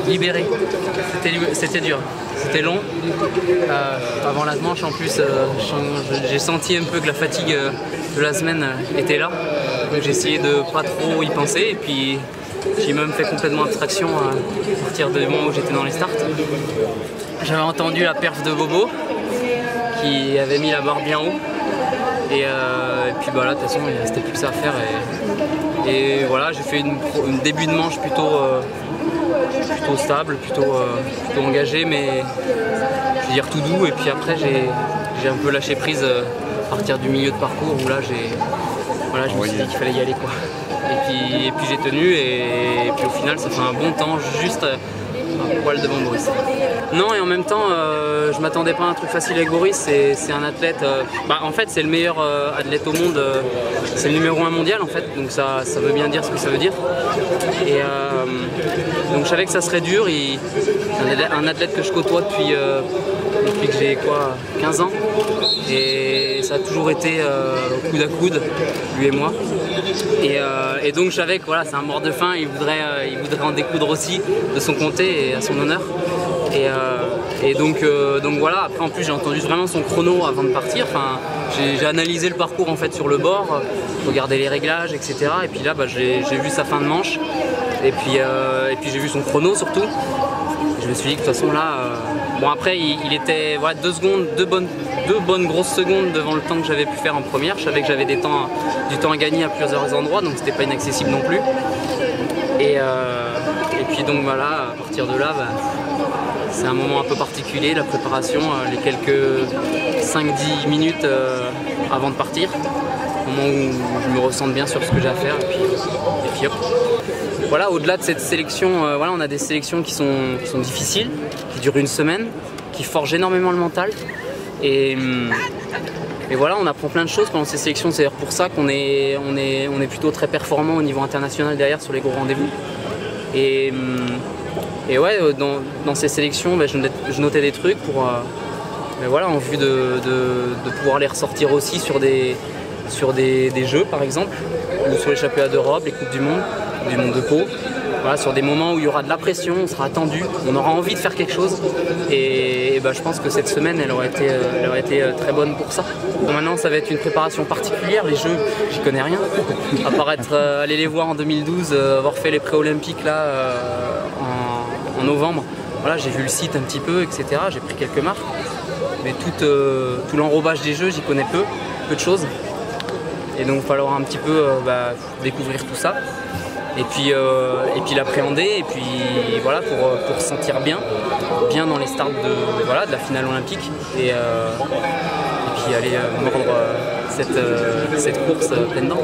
libéré. C'était dur, c'était long. Avant la manche en plus, j'ai senti un peu que la fatigue de la semaine était là. Donc j'ai essayé de pas trop y penser et puis j'ai même fait complètement abstraction à partir du moment où j'étais dans les starts. J'avais entendu la perf de Bobo qui avait mis la barre bien haut. Et puis bah là, de toute façon, il ne restait plus que ça à faire. Et voilà, j'ai fait un début de manche plutôt stable, plutôt engagé, mais je veux dire tout doux. Et puis après, j'ai un peu lâché prise à partir du milieu de parcours où là, je me suis dit qu'il fallait y aller, quoi. Et puis j'ai tenu et puis au final, ça fait un bon temps, juste un poil devant Boris. Non, et en même temps, je m'attendais pas à un truc facile avec Boris. C'est un athlète, en fait c'est le meilleur athlète au monde, c'est le numéro 1 mondial en fait, donc ça veut bien dire ce que ça veut dire. Et donc je savais que ça serait dur. Un athlète que je côtoie depuis que j'ai 15 ans, et ça a toujours été coude à coude, lui et moi. Et donc je savais que voilà, c'est un mort de faim, il voudrait en découdre aussi de son côté et à son honneur. Et donc voilà, après en plus j'ai entendu vraiment son chrono avant de partir. Enfin, j'ai analysé le parcours en fait sur le bord, regardé les réglages, etc. Et puis là j'ai vu sa fin de manche et puis j'ai vu son chrono surtout. Et je me suis dit que de toute façon là, bon après il était voilà, 2 bonnes grosses secondes devant le temps que j'avais pu faire en première. Je savais que j'avais du temps à gagner à plusieurs endroits, donc c'était pas inaccessible non plus. Et puis donc voilà, à partir de là, c'est un moment un peu particulier, la préparation, les quelques 5-10 minutes avant de partir, au moment où je me ressente bien sur ce que j'ai à faire, et puis hop. Voilà, au-delà de cette sélection, voilà, on a des sélections qui sont difficiles, qui durent une semaine, qui forgent énormément le mental. Et voilà, on apprend plein de choses pendant ces sélections. C'est d'ailleurs pour ça qu'on est plutôt très performant au niveau international derrière sur les gros rendez-vous. Et ouais, dans ces sélections, je notais des trucs voilà, en vue de pouvoir les ressortir aussi sur des jeux par exemple, ou sur les championnats d'Europe, les Coupes du Monde de Pau. Voilà, sur des moments où il y aura de la pression, on sera attendu, on aura envie de faire quelque chose. Et je pense que cette semaine, elle aurait été très bonne pour ça. Bon, maintenant, ça va être une préparation particulière. Les Jeux, j'y connais rien. À part aller les voir en 2012, avoir fait les pré-olympiques là en novembre. Voilà, j'ai vu le site un petit peu, etc. J'ai pris quelques marques. Mais tout l'enrobage des Jeux, j'y connais peu de choses. Et donc il va falloir un petit peu découvrir tout ça. Et puis l'appréhender, et puis voilà, pour se sentir bien dans les starts de la finale olympique, et puis aller mordre cette course pleine dents.